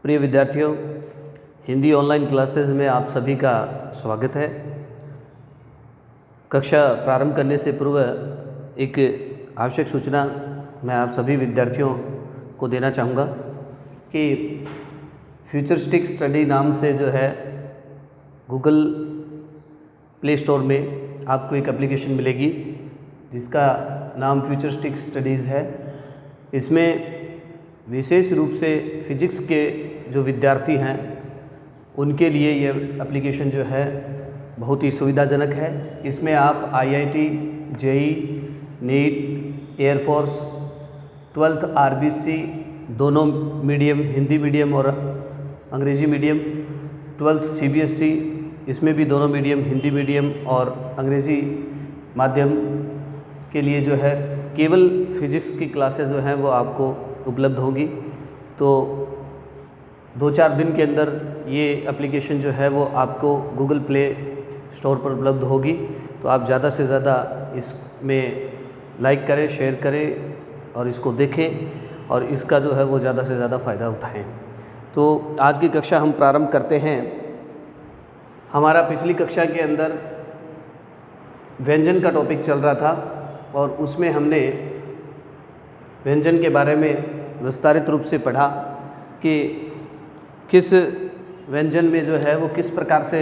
प्रिय विद्यार्थियों, Hindi online classes में आप सभी का स्वागत है। कक्षा प्रारंभ करने से पूर्व एक आवश्यक सूचना मैं आप सभी विद्यार्थियों को देना चाहूँगा कि फ्यूचरिस्टिक स्टडी नाम से जो है गूगल प्ले स्टोर में आपको एक एप्लीकेशन मिलेगी जिसका नाम फ्यूचरिस्टिक स्टडीज़ है। इसमें विशेष रूप से फिजिक्स के जो विद्यार्थी हैं उनके लिए ये एप्लीकेशन जो है बहुत ही सुविधाजनक है। इसमें आप IIT, JEE, NEET, air force, 12th RBC दोनों मीडियम, हिंदी मीडियम और अंग्रेज़ी मीडियम, 12th सीबीएसई इसमें भी दोनों मीडियम, हिंदी मीडियम और अंग्रेज़ी माध्यम के लिए जो है केवल फिजिक्स की क्लासेस जो हैं वो आपको उपलब्ध होगी। तो 2-4 दिन के अंदर ये एप्लीकेशन जो है वो आपको गूगल प्ले स्टोर पर उपलब्ध होगी। तो आप ज़्यादा से ज़्यादा इसमें लाइक करें, शेयर करें और इसको देखें और इसका जो है वो ज़्यादा से ज़्यादा फ़ायदा उठाएं। तो आज की कक्षा हम प्रारंभ करते हैं। हमारा पिछली कक्षा के अंदर व्यंजन का टॉपिक चल रहा था और उसमें हमने व्यंजन के बारे में विस्तारित रूप से पढ़ा कि किस व्यंजन में जो है वो किस प्रकार से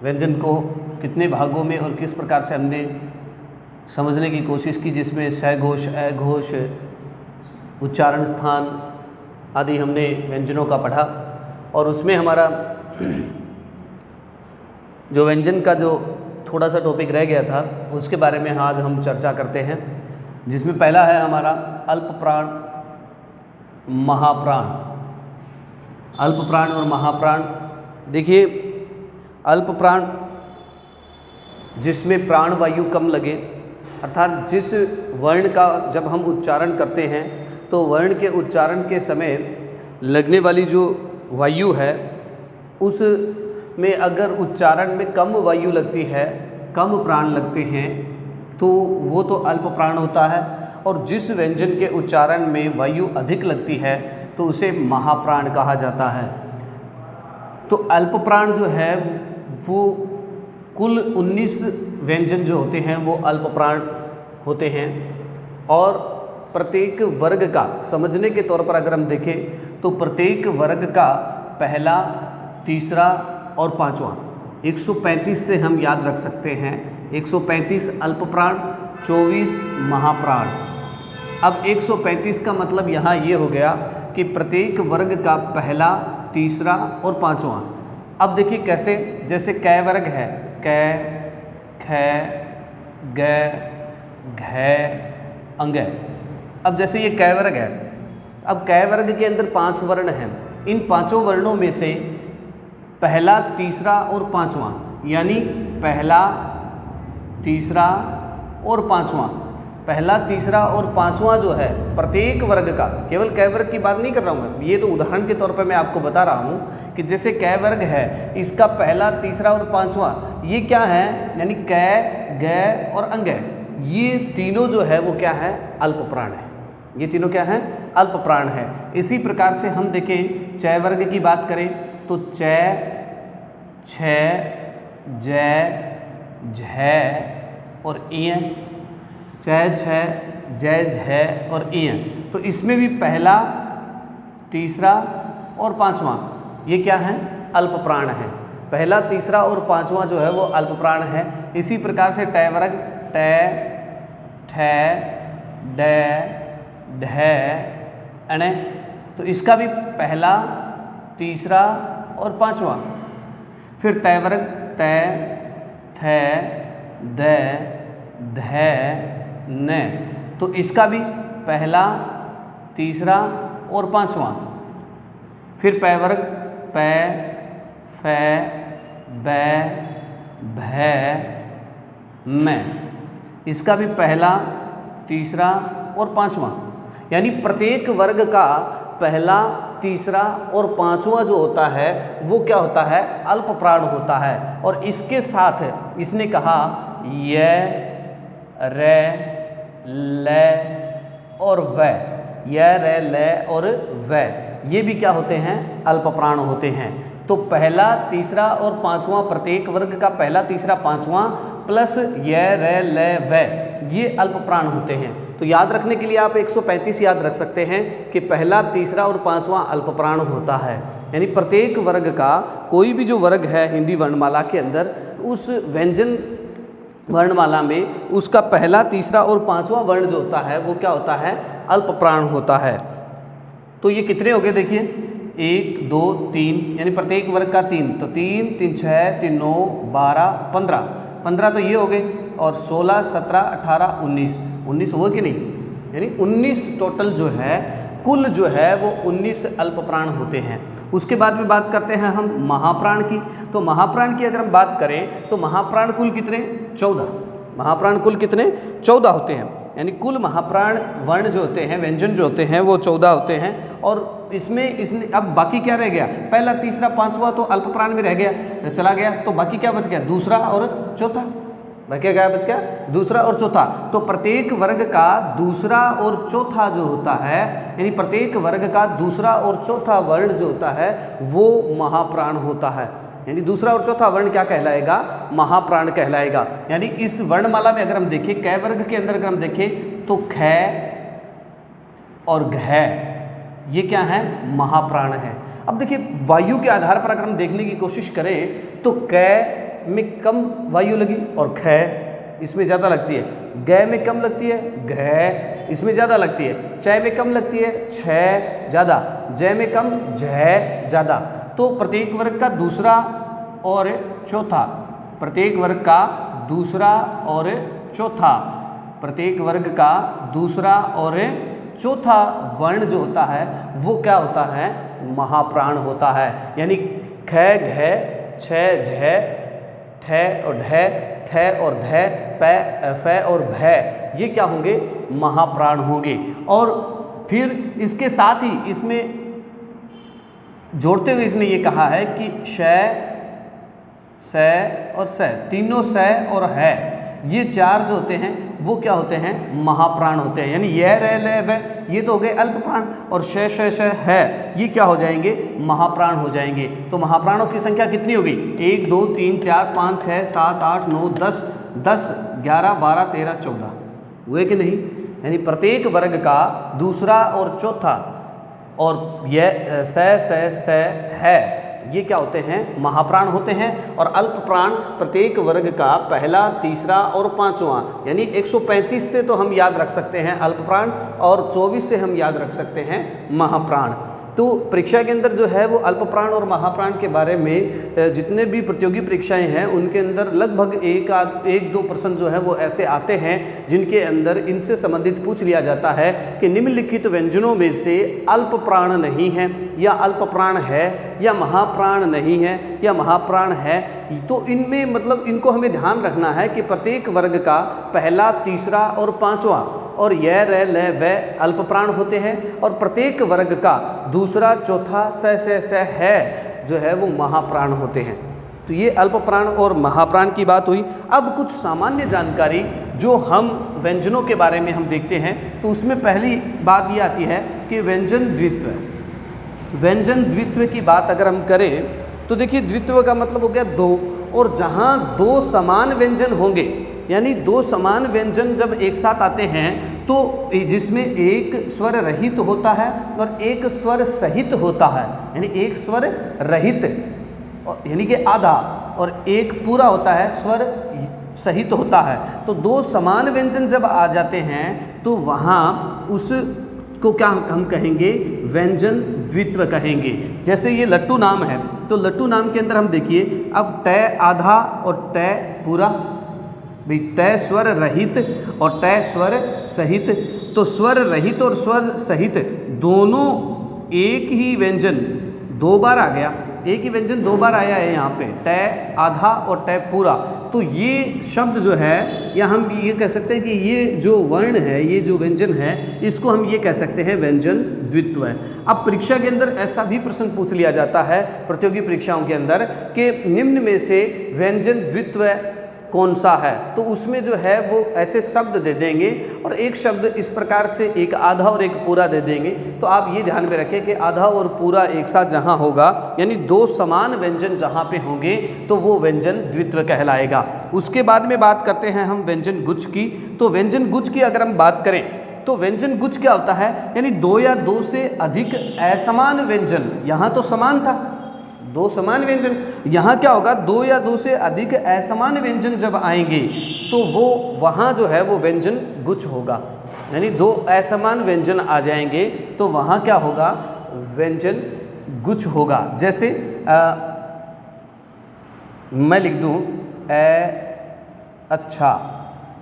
व्यंजन को कितने भागों में और किस प्रकार से हमने समझने की कोशिश की, जिसमें सघोष, अघोष, उच्चारण स्थान आदि हमने व्यंजनों का पढ़ा। और उसमें हमारा जो व्यंजन का जो थोड़ा सा टॉपिक रह गया था उसके बारे में आज हम चर्चा करते हैं, जिसमें पहला है हमारा अल्प प्राण, महाप्राण। अल्प प्राण और महाप्राण। देखिए, अल्प प्राण जिसमें प्राण वायु कम लगे, अर्थात जिस वर्ण का जब हम उच्चारण करते हैं तो वर्ण के उच्चारण के समय लगने वाली जो वायु है उसमें अगर उच्चारण में कम वायु लगती है, कम प्राण लगते हैं तो वो तो अल्प प्राण होता है। और जिस व्यंजन के उच्चारण में वायु अधिक लगती है तो उसे महाप्राण कहा जाता है। तो अल्प प्राण जो है वो कुल 19 व्यंजन जो होते हैं वो अल्प प्राण होते हैं। और प्रत्येक वर्ग का समझने के तौर पर अगर हम देखें तो प्रत्येक वर्ग का पहला, तीसरा और पांचवा 135 से हम याद रख सकते हैं। 135 अल्प प्राण, 24 महाप्राण। अब 135 का मतलब यहाँ ये हो गया कि प्रत्येक वर्ग का पहला, तीसरा और पांचवा। अब देखिए कैसे, जैसे कै वर्ग है, कै, ख, ग, घ, अंग। अब जैसे ये कै वर्ग है, अब कै वर्ग के अंदर 5 वर्ण हैं। इन पांचों वर्णों में से पहला, तीसरा और पांचवा, यानी पहला, तीसरा और पांचवा, पहला, तीसरा और पांचवा जो है प्रत्येक वर्ग का, केवल कै वर्ग की बात नहीं कर रहा हूँ मैं, ये तो उदाहरण के तौर पर मैं आपको बता रहा हूँ कि जैसे कै वर्ग है, इसका पहला, तीसरा और पांचवा ये क्या है, यानी कै, ग और अंग, ये तीनों जो है वो क्या है, अल्प प्राण है। ये तीनों क्या है, अल्प प्राण है। इसी प्रकार से हम देखें चै वर्ग की बात करें तो चै, छ, जय, झ और इय, चै, छ, जय, झ और इय। तो इसमें भी पहला, तीसरा और पांचवा ये क्या है, अल्प प्राण है। पहला, तीसरा और पांचवा जो है वो अल्प प्राण है। इसी प्रकार से टै वर्ग, टै, ठै, डै, ढै, अण, तो इसका भी पहला, तीसरा और पांचवा। फिर तै वर्ग, तै, थै, दै, धै, न, तो इसका भी पहला, तीसरा और पांचवा। फिर पै वर्ग, पै, फै, बै, भै, मै, इसका भी पहला, तीसरा और पांचवा। यानी प्रत्येक वर्ग का पहला, तीसरा और पांचवा जो होता है वो क्या होता है, अल्प प्राण होता है। और इसके साथ इसने कहा य, रे, ल और व, य रे ल और व, ये भी क्या होते हैं? अल्प प्राण होते हैं। तो पहला, तीसरा और पांचवा, प्रत्येक वर्ग का पहला, तीसरा, पांचवा प्लस य रे ल व, ये अल्प प्राण होते हैं। तो याद रखने के लिए आप 135 याद रख सकते हैं कि पहला, तीसरा और पांचवा अल्प प्राण होता है। यानी प्रत्येक वर्ग का कोई भी जो वर्ग है हिंदी वर्णमाला के अंदर, उस व्यंजन वर्णमाला में उसका पहला, तीसरा और पांचवा वर्ण जो होता है वो क्या होता है? अल्प प्राण होता है। तो ये कितने हो गए देखिए, 1 2 3, यानी प्रत्येक वर्ग का 3, तो 3 3 6 3 9 12 15, 15 तो ये हो गए, और 16 17 18 19 हुआ कि नहीं? यानी 19 टोटल जो है, कुल जो है वो 19 अल्प प्राण होते हैं। उसके बाद में बात करते हैं हम महाप्राण की। तो महाप्राण की अगर हम बात करें तो महाप्राण कुल कितने? 14। महाप्राण कुल कितने? 14 होते हैं। यानी कुल महाप्राण वर्ण जो होते हैं, व्यंजन जो होते हैं वो 14 होते हैं। और इसमें अब बाकी क्या रह गया? पहला, तीसरा, पांचवा तो अल्प प्राण में रह गया, चला गया, तो बाकी क्या बच गया? दूसरा और चौथा। बाकी क्या बच गया? दूसरा और चौथा। तो प्रत्येक वर्ग का दूसरा और चौथा जो होता है, यानी प्रत्येक वर्ग का दूसरा और चौथा वर्ण जो होता है वो महाप्राण होता है। यानी दूसरा और चौथा वर्ण क्या कहलाएगा? महाप्राण कहलाएगा। यानी इस वर्णमाला में अगर हम देखें, कै वर्ग के अंदर अगर हम देखें तो ख और घ, ये क्या है? महाप्राण है। अब देखिए, वायु के आधार पर अगर हम देखने की कोशिश करें तो कै में कम वायु लगी और ख इसमें ज़्यादा लगती है, ग में कम लगती है, घ इसमें ज़्यादा लगती है, च में कम लगती है, छ ज़्यादा, ज में कम, झ ज़्यादा। तो प्रत्येक वर्ग का दूसरा और चौथा, प्रत्येक वर्ग का दूसरा और चौथा, प्रत्येक वर्ग का दूसरा और चौथा वर्ण जो होता है वो क्या होता है? महाप्राण होता है। यानी ख घ छ झ ठ और ढ, ठ और ध, प फ और भ, ये क्या होंगे? महाप्राण होंगे। और फिर इसके साथ ही इसमें जोड़ते हुए इसने ये कहा है कि श, स और स, तीनों स और है, ये चार जो होते हैं वो क्या होते हैं? महाप्राण होते हैं। यानी यह रह ल व, ये तो हो गए अल्प प्राण, और श है, ये क्या हो जाएंगे? महाप्राण हो जाएंगे। तो महाप्राणों की संख्या कितनी होगी? 1 2 3 4 5 6 7 8 9 10 10 11 12 13 14 हुए कि नहीं? यानी प्रत्येक वर्ग का दूसरा और चौथा और यह स है, ये क्या होते हैं? महाप्राण होते हैं। और अल्प प्राण प्रत्येक वर्ग का पहला, तीसरा और पांचवा, यानी 135 से तो हम याद रख सकते हैं अल्प प्राण, और 24 से हम याद रख सकते हैं महाप्राण। तो परीक्षा के अंदर जो है वो अल्प प्राण और महाप्राण के बारे में जितने भी प्रतियोगी परीक्षाएं हैं उनके अंदर लगभग 1-2 प्रश्न जो है वो ऐसे आते हैं जिनके अंदर इनसे संबंधित पूछ लिया जाता है कि निम्नलिखित व्यंजनों में से अल्प प्राण नहीं है, या अल्प प्राण है, या महाप्राण नहीं है, या महाप्राण है। तो इनमें मतलब इनको हमें ध्यान रखना है कि प्रत्येक वर्ग का पहला, तीसरा और पांचवा और यह रह ल व अल्प प्राण होते हैं, और प्रत्येक वर्ग का दूसरा, चौथा, स है जो है वो महाप्राण होते हैं। तो ये अल्प प्राण और महाप्राण की बात हुई। अब कुछ सामान्य जानकारी जो हम व्यंजनों के बारे में हम देखते हैं, तो उसमें पहली बात ये आती है कि व्यंजन द्वित्व। व्यंजन द्वित्व की बात अगर हम करें तो देखिए, द्वित्व का मतलब हो गया दो, और जहाँ दो समान व्यंजन होंगे, यानी दो समान व्यंजन जब एक साथ आते हैं तो जिसमें एक स्वर रहित होता है और एक स्वर सहित होता है, यानी एक स्वर रहित यानी कि आधा, और एक पूरा होता है स्वर सहित होता है। तो दो समान व्यंजन जब आ जाते हैं तो वहाँ उसको क्या हम कहेंगे? व्यंजन द्वित्व कहेंगे। जैसे ये लट्टू नाम है, तो लट्टू नाम के अंदर हम देखिए, अब तय आधा और तय पूरा, भाई तय स्वर रहित और तय स्वर सहित। तो स्वर रहित और स्वर सहित दोनों एक ही व्यंजन दो बार आ गया, एक ही व्यंजन दो बार आया है यहाँ पे, तय आधा और तय पूरा। तो ये शब्द जो है, या हम ये कह सकते हैं कि ये जो वर्ण है, ये जो व्यंजन है, इसको हम ये कह सकते हैं व्यंजन द्वित्व है। अब परीक्षा के अंदर ऐसा भी प्रश्न पूछ लिया जाता है प्रतियोगी परीक्षाओं के अंदर कि निम्न में से व्यंजन द्वित्व कौन सा है, तो उसमें जो है वो ऐसे शब्द दे देंगे और एक शब्द इस प्रकार से एक आधा और एक पूरा दे देंगे। तो आप ये ध्यान में रखें कि आधा और पूरा एक साथ जहाँ होगा, यानी दो समान व्यंजन जहाँ पे होंगे तो वो व्यंजन द्वित्व कहलाएगा। उसके बाद में बात करते हैं हम व्यंजन गुच्छ की। तो व्यंजन गुच्छ की अगर हम बात करें तो व्यंजन गुच्छ क्या होता है, यानी दो या दो से अधिक असमान व्यंजन। यहाँ तो समान था, दो समान व्यंजन, यहाँ क्या होगा, दो या दो से अधिक असमान व्यंजन जब आएंगे तो वो वहाँ जो है वो व्यंजन गुच्छ होगा। यानी दो असमान व्यंजन आ जाएंगे तो वहाँ क्या होगा, व्यंजन गुच्छ होगा। जैसे मैं लिख दूँ अच्छा,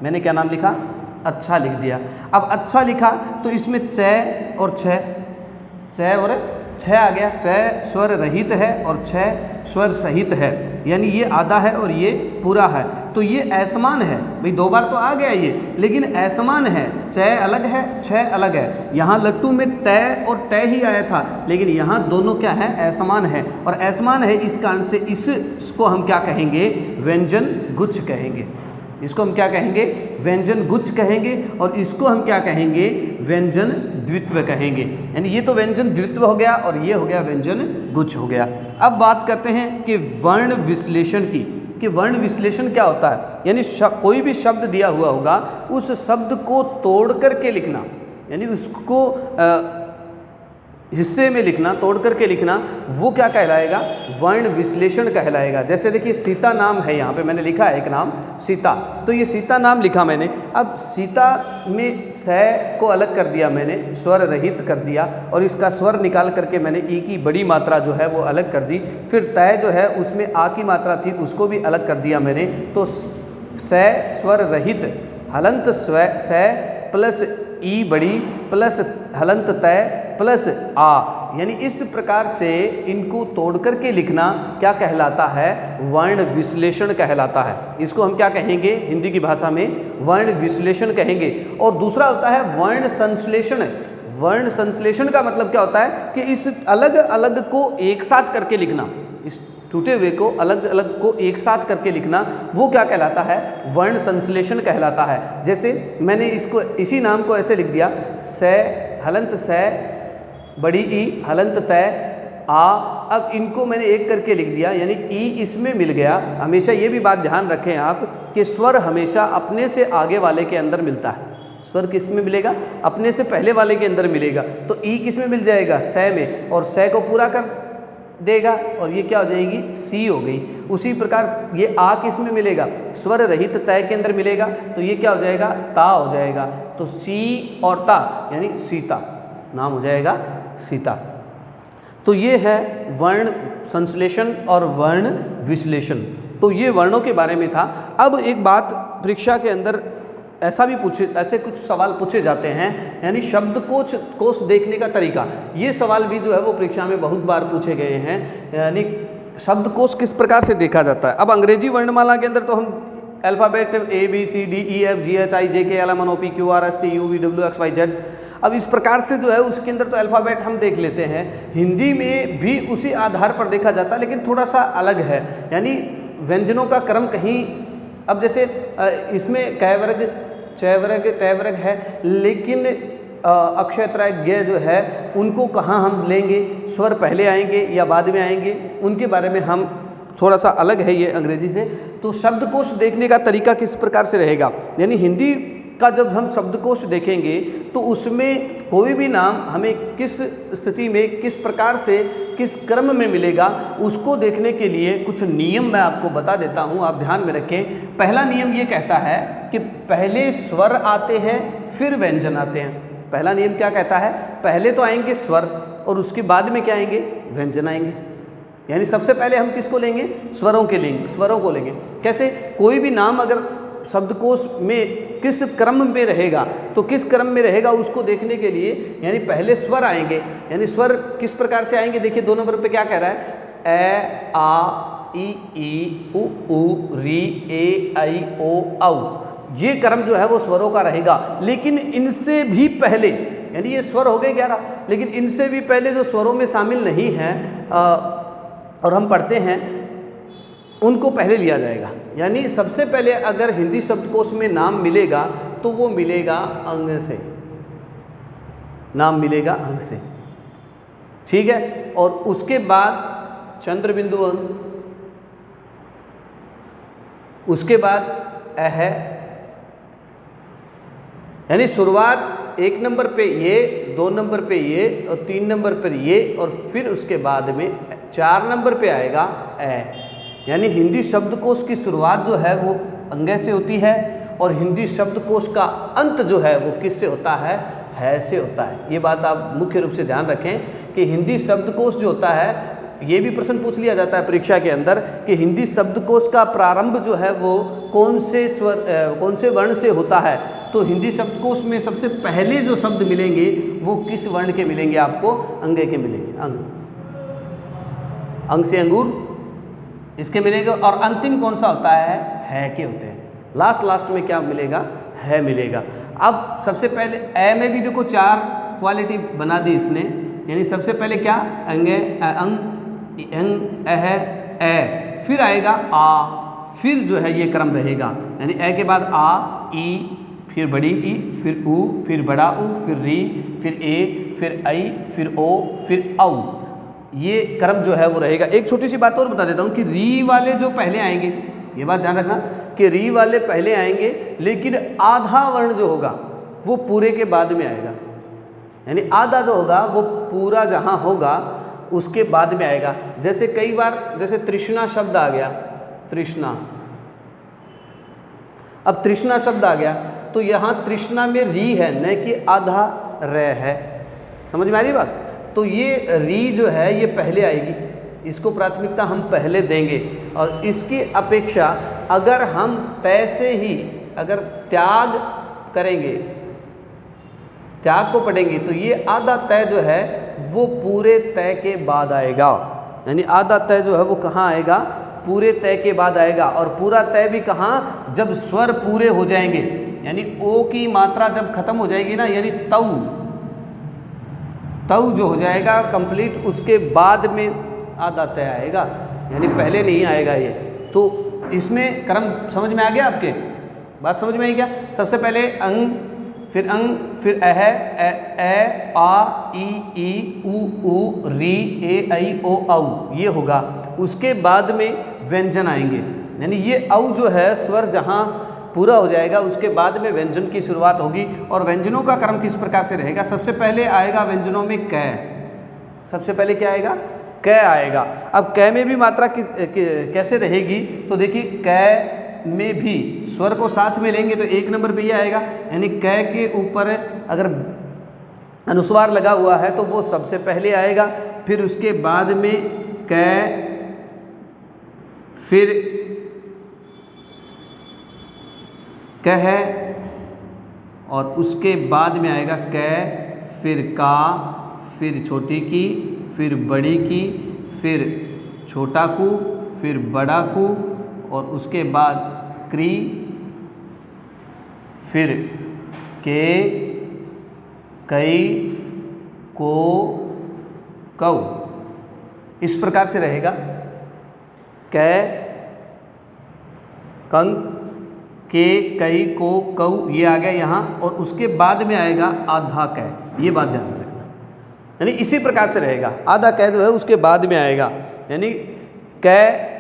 मैंने क्या नाम लिखा, अच्छा लिख दिया। अब अच्छा लिखा तो इसमें च और छ और छ आ गया। छ स्वर रहित है और छ स्वर सहित है, यानी ये आधा है और ये पूरा है। तो ये असमान है भाई, दो बार तो आ गया ये, लेकिन असमान है। छ अलग है, छ अलग है। यहाँ लट्टू में ट और ट ही आया था, लेकिन यहाँ दोनों क्या है, असमान है। और असमान है इस कारण से इसको हम क्या कहेंगे, व्यंजन गुच्छ कहेंगे। इसको हम क्या कहेंगे, व्यंजन गुच्छ कहेंगे। और इसको हम क्या कहेंगे, व्यंजन द्वित्व कहेंगे। यानी ये तो व्यंजन द्वित्व हो गया और ये हो गया व्यंजन गुच्छ हो गया। अब बात करते हैं कि वर्ण विश्लेषण की, कि वर्ण विश्लेषण क्या होता है। यानी कोई भी शब्द दिया हुआ होगा, उस शब्द को तोड़ करके लिखना, यानी उसको हिस्से में लिखना, तोड़ करके लिखना, वो क्या कहलाएगा, वर्ण विश्लेषण कहलाएगा। जैसे देखिए सीता नाम है, यहाँ पे मैंने लिखा है एक नाम सीता, तो ये सीता नाम लिखा मैंने। अब सीता में स को अलग कर दिया मैंने, स्वर रहित कर दिया, और इसका स्वर निकाल करके मैंने ई की बड़ी मात्रा जो है वो अलग कर दी। फिर तय जो है उसमें आ की मात्रा थी, उसको भी अलग कर दिया मैंने। तो स स्वर रहित हलंत स प्लस ई बड़ी प्लस हलंत तय प्लस आ, यानी इस प्रकार से इनको तोड़ करके लिखना क्या कहलाता है, वर्ण विश्लेषण कहलाता है। इसको हम क्या कहेंगे, हिंदी की भाषा में वर्ण विश्लेषण कहेंगे। और दूसरा होता है वर्ण संश्लेषण। वर्ण संश्लेषण का मतलब क्या होता है कि इस अलग अलग को एक साथ करके लिखना, इस टूटे हुए को अलग अलग को एक साथ करके लिखना, वो क्या कहलाता है, वर्ण संश्लेषण कहलाता है। जैसे मैंने इसको इसी नाम को ऐसे लिख दिया, स हलंत स बड़ी ई हलंत तय आ। अब इनको मैंने एक करके लिख दिया, यानी ई इसमें मिल गया। हमेशा ये भी बात ध्यान रखें आप कि स्वर हमेशा अपने से आगे वाले के अंदर मिलता है। स्वर किस में मिलेगा, अपने से पहले वाले के अंदर मिलेगा। तो ई किस में मिल जाएगा, स में, और स को पूरा कर देगा और ये क्या हो जाएगी, सी हो गई। उसी प्रकार ये आ किस में मिलेगा, स्वर रहित तय के अंदर मिलेगा, तो ये क्या हो जाएगा, ता हो जाएगा। तो सी और ता यानी सीता, नाम हो जाएगा सीता। तो ये है वर्ण संश्लेषण और वर्ण विश्लेषण। तो ये वर्णों के बारे में था। अब एक बात परीक्षा के अंदर ऐसे कुछ सवाल पूछे जाते हैं, यानी शब्दकोश देखने का तरीका। ये सवाल भी जो है वो परीक्षा में बहुत बार पूछे गए हैं, यानी शब्दकोश किस प्रकार से देखा जाता है। अब अंग्रेजी वर्णमाला के अंदर तो हम अल्फ़ाबेट ABCDEFGHIJKLMNOPQRSTUVWXYZ, अब इस प्रकार से जो है उसके अंदर तो अल्फ़ाबेट हम देख लेते हैं। हिंदी में भी उसी आधार पर देखा जाता है, लेकिन थोड़ा सा अलग है, यानी व्यंजनों का क्रम कहीं, अब जैसे इसमें क वर्ग च वर्ग ट वर्ग है, लेकिन अक्षयत्राय ज्ञ जो है उनको कहाँ हम लेंगे, स्वर पहले आएंगे या बाद में आएंगे, उनके बारे में हम थोड़ा सा अलग है ये अंग्रेजी से। तो शब्दकोश देखने का तरीका किस प्रकार से रहेगा, यानी हिंदी का जब हम शब्दकोश देखेंगे तो उसमें कोई भी नाम हमें किस स्थिति में, किस प्रकार से, किस क्रम में मिलेगा, उसको देखने के लिए कुछ नियम मैं आपको बता देता हूँ, आप ध्यान में रखें। पहला नियम ये कहता है कि पहले स्वर आते हैं फिर व्यंजन आते हैं। पहला नियम क्या कहता है, पहले तो आएंगे स्वर और उसके बाद में क्या आएंगे, व्यंजन आएंगे। यानी सबसे पहले हम किसको लेंगे, स्वरों को लेंगे। कैसे, कोई भी नाम अगर शब्दकोश में किस क्रम में रहेगा तो किस क्रम में रहेगा उसको देखने के लिए, यानी पहले स्वर आएंगे। यानी स्वर किस प्रकार से आएंगे, देखिए 2 नंबर पे क्या कह रहा है, ए आ ई ई उ ऊ री ए आई ओ औ। ये क्रम जो है वो स्वरों का रहेगा। लेकिन इनसे भी पहले, यानी ये स्वर हो गए 11, लेकिन इनसे भी पहले जो स्वरों में शामिल नहीं हैं और हम पढ़ते हैं उनको पहले लिया जाएगा। यानी सबसे पहले अगर हिंदी शब्दकोश में नाम मिलेगा तो वो मिलेगा अंग से, नाम मिलेगा अंग से, ठीक है। और उसके बाद चंद्र बिंदु अंग, उसके बाद अह, यानी शुरुआत 1 नंबर पे ये, 2 नंबर पे ये और 3 नंबर पर ये, और फिर उसके बाद में 4 नंबर पे आएगा अ। यानी हिंदी शब्दकोश की शुरुआत जो है वो अंग से होती है और हिंदी शब्दकोश का अंत जो है वो किससे होता है से होता है। ये बात आप मुख्य रूप से ध्यान रखें कि हिंदी शब्दकोश जो होता है, ये भी प्रश्न पूछ लिया जाता है परीक्षा के अंदर कि हिंदी शब्दकोश का प्रारंभ जो है वो कौन से वर्ण से होता है। तो हिंदी शब्दकोश में सबसे पहले जो शब्द मिलेंगे वो किस वर्ण के मिलेंगे आपको? अंग के मिलेंगे। अंग से अंगूर इसके मिलेंगे। और अंतिम कौन सा होता है के होते हैं। लास्ट में क्या मिलेगा? है मिलेगा। अब सबसे पहले ए में भी देखो 4 क्वालिटी बना दी इसने। यानी सबसे पहले क्या? अंग अह ए, फिर आएगा आ, फिर जो है ये क्रम रहेगा। यानी ए के बाद आ, ई, फिर बड़ी ई, फिर ऊ, फिर बड़ा ऊ, फिर री, फिर ए, फिर आई, फिर ओ, फिर औ। ये क्रम जो है वो रहेगा। एक छोटी सी बात और बता देता हूँ कि री वाले जो पहले आएंगे, ये बात ध्यान रखना कि री वाले पहले आएंगे, लेकिन आधा वर्ण जो होगा वो पूरे के बाद में आएगा। यानी आधा जो होगा वो पूरा जहाँ होगा उसके बाद में आएगा। जैसे कई बार जैसे तृष्णा शब्द आ गया, तृष्णा, अब तृष्णा शब्द आ गया तो यहाँ तृष्णा में री है, न कि आधा रे है। समझ में आ रही बात? तो ये री जो है ये पहले आएगी, इसको प्राथमिकता हम पहले देंगे। और इसकी अपेक्षा अगर हम तय से ही अगर त्याग करेंगे, त्याग को पढ़ेंगे, तो ये आधा तय जो है वो पूरे तय के बाद आएगा। यानी आधा तय जो है वो कहाँ आएगा? पूरे तय के बाद आएगा। और पूरा तय भी कहाँ? जब स्वर पूरे हो जाएंगे। यानी ओ की मात्रा जब खत्म हो जाएगी ना, यानी तऊ जो हो जाएगा कंप्लीट, उसके बाद में आधा तय आएगा। यानी पहले नहीं आएगा ये। तो इसमें क्रम समझ में आ गया? आपके बात समझ में आई क्या? सबसे पहले अंग, फिर अह, ए, आ, ई, ऊ, री, ए, ऐ, ओ, औ, ये होगा। उसके बाद में व्यंजन आएंगे। यानी ये औ जो है स्वर जहाँ पूरा हो जाएगा उसके बाद में व्यंजन की शुरुआत होगी। और व्यंजनों का क्रम किस प्रकार से रहेगा? सबसे पहले आएगा व्यंजनों में क। सबसे पहले क्या आएगा? क आएगा। अब क में भी मात्रा कैसे रहेगी? तो देखिए क में भी स्वर को साथ में लेंगे तो 1 नंबर पे ये आएगा। यानी क के ऊपर अगर अनुस्वार लगा हुआ है तो वो सबसे पहले आएगा। फिर उसके बाद में क, फिर कह, और उसके बाद में आएगा क, फिर का, फिर छोटी की, फिर बड़ी की, फिर छोटा कु, फिर बड़ा कु, और उसके बाद क्री, फिर के, कई, को, कौ। इस प्रकार से रहेगा। कै, कंग, के, कई, को, कौ, ये आ गया यहाँ। और उसके बाद में आएगा आधा कै। ये बात ध्यान रखना। यानी इसी प्रकार से रहेगा। आधा कै जो है उसके बाद में आएगा। यानी कै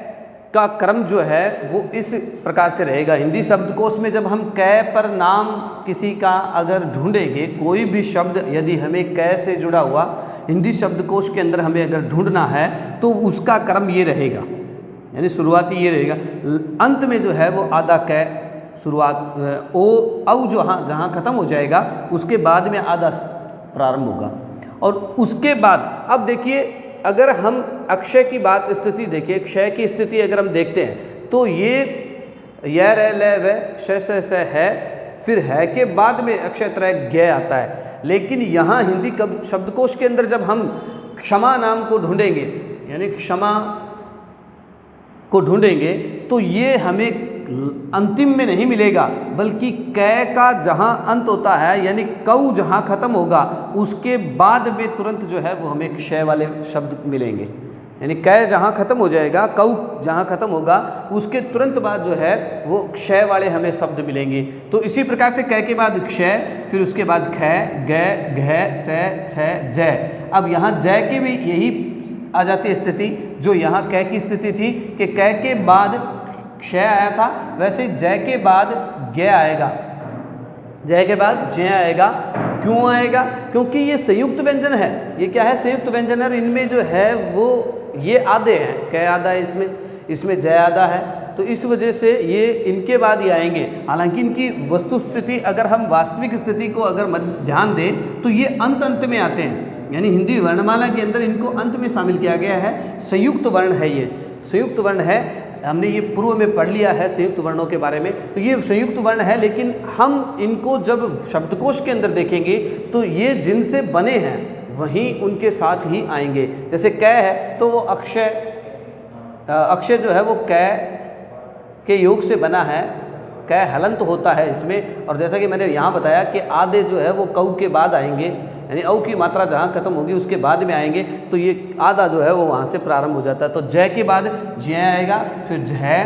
का क्रम जो है वो इस प्रकार से रहेगा। हिंदी शब्दकोश में जब हम कै पर नाम किसी का अगर ढूंढेंगे, कोई भी शब्द यदि हमें कै से जुड़ा हुआ हिंदी शब्दकोश के अंदर हमें अगर ढूंढना है तो उसका क्रम ये रहेगा। यानी शुरुआती ये रहेगा, अंत में जो है वो आधा कै शुरुआत ओ औ जो जहाँ खत्म हो जाएगा उसके बाद में आधा प्रारंभ होगा। और उसके बाद अब देखिए अगर हम अक्षय की बात स्थिति देखिए, क्षय की स्थिति अगर हम देखते हैं तो ये य र ल व श स है, फिर है के बाद में अक्षय त्रय ज्ञ आता है। लेकिन यहाँ हिंदी शब्दकोश के अंदर जब हम क्षमा नाम को ढूंढेंगे, यानी क्षमा को ढूंढेंगे तो ये हमें अंतिम में नहीं मिलेगा, बल्कि कै का जहाँ अंत होता है यानी कऊ जहाँ खत्म होगा उसके बाद में तुरंत जो है वो हमें क्षय वाले शब्द मिलेंगे। यानी कै जहाँ खत्म हो जाएगा, कऊ जहाँ खत्म होगा, उसके तुरंत बाद जो है वो क्षय वाले हमें शब्द मिलेंगे। तो इसी प्रकार से कै के बाद क्षय, फिर उसके बाद ख, ग, घ, च, छ, जय। अब यहाँ जय की भी यही आ जाती है स्थिति जो यहाँ कै की स्थिति थी कि कै के बाद क्षय आया था, वैसे जय के बाद ग आएगा, जय के बाद जय आएगा। क्यों आएगा? क्योंकि ये संयुक्त व्यंजन है। ये क्या है? संयुक्त व्यंजन है। और इनमें जो है वो ये आधे हैं, कै आधा है इसमें जय आधा है, तो इस वजह से ये इनके बाद ही आएंगे। हालांकि इनकी वस्तु स्थिति अगर हम वास्तविक स्थिति को अगर ध्यान दें तो ये अंत में आते हैं, यानी हिंदी वर्णमाला के अंदर इनको अंत में शामिल किया गया है। संयुक्त वर्ण है, ये संयुक्त वर्ण है। हमने ये पूर्व में पढ़ लिया है संयुक्त वर्णों के बारे में, तो ये संयुक्त वर्ण है। लेकिन हम इनको जब शब्दकोश के अंदर देखेंगे तो ये जिनसे बने हैं वहीं उनके साथ ही आएंगे। जैसे कै है तो वो अक्षय जो है वो कै के योग से बना है, कै हलंत होता है इसमें। और जैसा कि मैंने यहाँ बताया कि आधे जो है वो कऊ के बाद आएंगे, यानी औ की मात्रा जहाँ खत्म होगी उसके बाद में आएंगे, तो ये आधा जो है वो वहाँ से प्रारंभ हो जाता है। तो जय के बाद जय आएगा, फिर झय,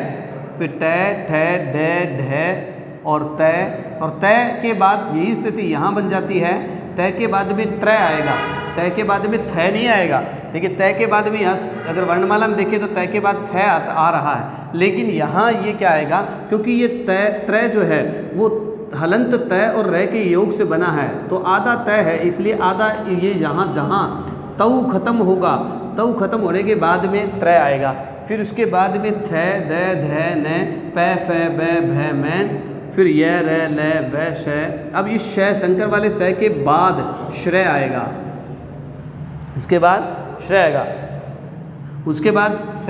फिर तय, ठय, ढय, ढय और तय। और तय के बाद यही स्थिति यहाँ बन जाती है। तय के बाद में त्रय आएगा, तय के बाद में थ नहीं आएगा। देखिए तय के बाद में यहाँ अगर वर्णमाला में देखें तो तय के बाद थ आ रहा है, लेकिन यहाँ ये क्या आएगा? क्योंकि ये तय त्रय जो है वो हलंत तय और रय के योग से बना है, तो आधा तय है, इसलिए आधा ये यहाँ जहाँ तऊ खत्म होगा, तऊ खत्म होने के बाद में त्रय आएगा। फिर उसके बाद में थ, द, ध, न, प, फ, ब, भ, म, फिर य, र, ल, व, श। अब इस श शंकर वाले श के बाद श्रेय आएगा, इसके बाद श्रेय आएगा, उसके बाद स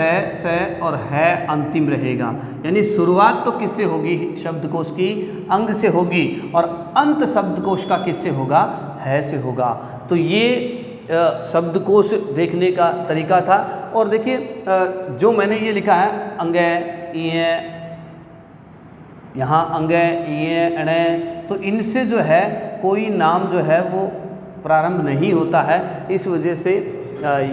और है अंतिम रहेगा। यानी शुरुआत तो किससे होगी? शब्दकोश की अंग से होगी, और अंत शब्दकोश का किससे होगा? है से होगा। तो ये शब्दकोश देखने का तरीका था। और देखिए जो मैंने ये लिखा है अंगय, इय, यहाँ अंगय, इय, अणय, तो इनसे जो है कोई नाम जो है वो प्रारंभ नहीं होता है, इस वजह से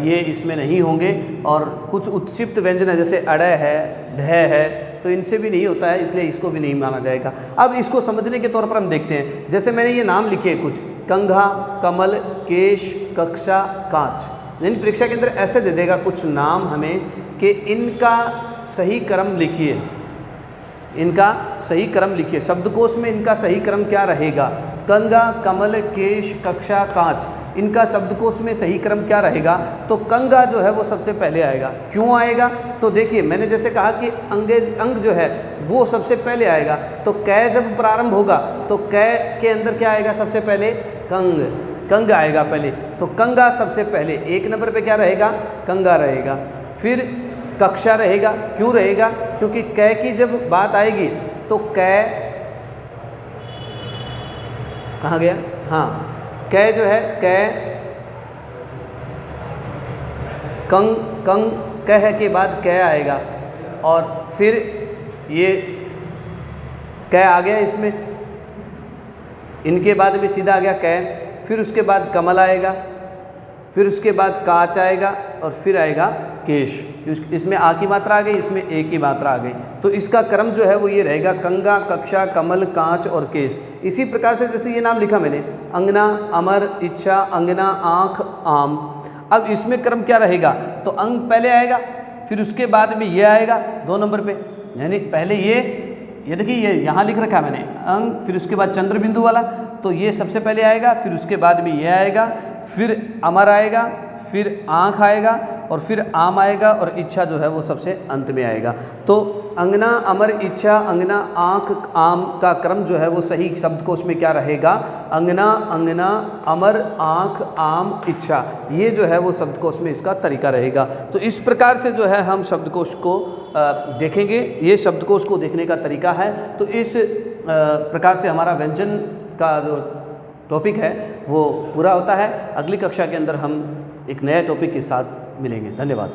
ये इसमें नहीं होंगे। और कुछ उत्क्षिप्त व्यंजन है जैसे अड़य है, ढय है, तो इनसे भी नहीं होता है, इसलिए इसको भी नहीं माना जाएगा। अब इसको समझने के तौर पर हम देखते हैं, जैसे मैंने ये नाम लिखे कुछ, कंघा, कमल, केश, कक्षा, कांच। यानी परीक्षा के अंदर ऐसे दे देगा कुछ नाम हमें कि इनका सही क्रम लिखिए, इनका सही क्रम लिखिए। शब्दकोश में इनका सही क्रम क्या रहेगा? कंघा, कमल, केश, कक्षा, कांच, इनका शब्दकोश में सही क्रम क्या रहेगा? तो कंघा जो है वो सबसे पहले आएगा। क्यों आएगा? तो देखिए मैंने जैसे कहा कि अंग जो है वो सबसे पहले आएगा, तो कै जब प्रारंभ होगा तो कै के अंदर क्या आएगा? सबसे पहले कंग आएगा पहले, तो कंगा सबसे पहले। एक नंबर पे क्या रहेगा? कंगा रहेगा। फिर कक्षा रहेगा। क्यों रहेगा? क्योंकि कै की जब बात आएगी तो कै कहाँ गया? हाँ, कै जो है कै, कंग कह के बाद कै आएगा, और फिर ये कै आ गया इसमें, इनके बाद में सीधा आ गया कै। फिर उसके बाद कमल आएगा, फिर उसके बाद काच आएगा, और फिर आएगा केश। इसमें आ की मात्रा आ गई, इसमें ए की मात्रा आ गई। तो इसका क्रम जो है वो ये रहेगा, कंगा, कक्षा, कमल, कांच और केश। इसी प्रकार से जैसे ये नाम लिखा मैंने, अंगना, अमर, इच्छा, अंगना, आँख, आम। अब इसमें क्रम क्या रहेगा? तो अंग पहले आएगा, फिर उसके बाद में ये आएगा 2 नंबर पे, यानी पहले ये देखिए ये यहाँ लिख रखा है मैंने, अंग, फिर उसके बाद चंद्र बिंदु वाला, तो ये सबसे पहले आएगा, फिर उसके बाद में ये आएगा, फिर अमर आएगा, फिर आँख आएगा, और फिर आम आएगा, और इच्छा जो है वो सबसे अंत में आएगा। तो अंगना, अमर, इच्छा, अंगना, आँख, आम का क्रम जो है वो सही शब्दकोश में क्या रहेगा? अंगना, अंगना, अमर, आँख, आम, इच्छा, ये जो है वो शब्दकोश में इसका तरीका रहेगा। तो इस प्रकार से जो है हम शब्दकोश को देखेंगे, ये शब्दकोश को देखने का तरीका है। तो इस प्रकार से हमारा व्यंजन का जो टॉपिक है वो पूरा होता है। अगली कक्षा के अंदर हम एक नए टॉपिक के साथ मिलेंगे। धन्यवाद।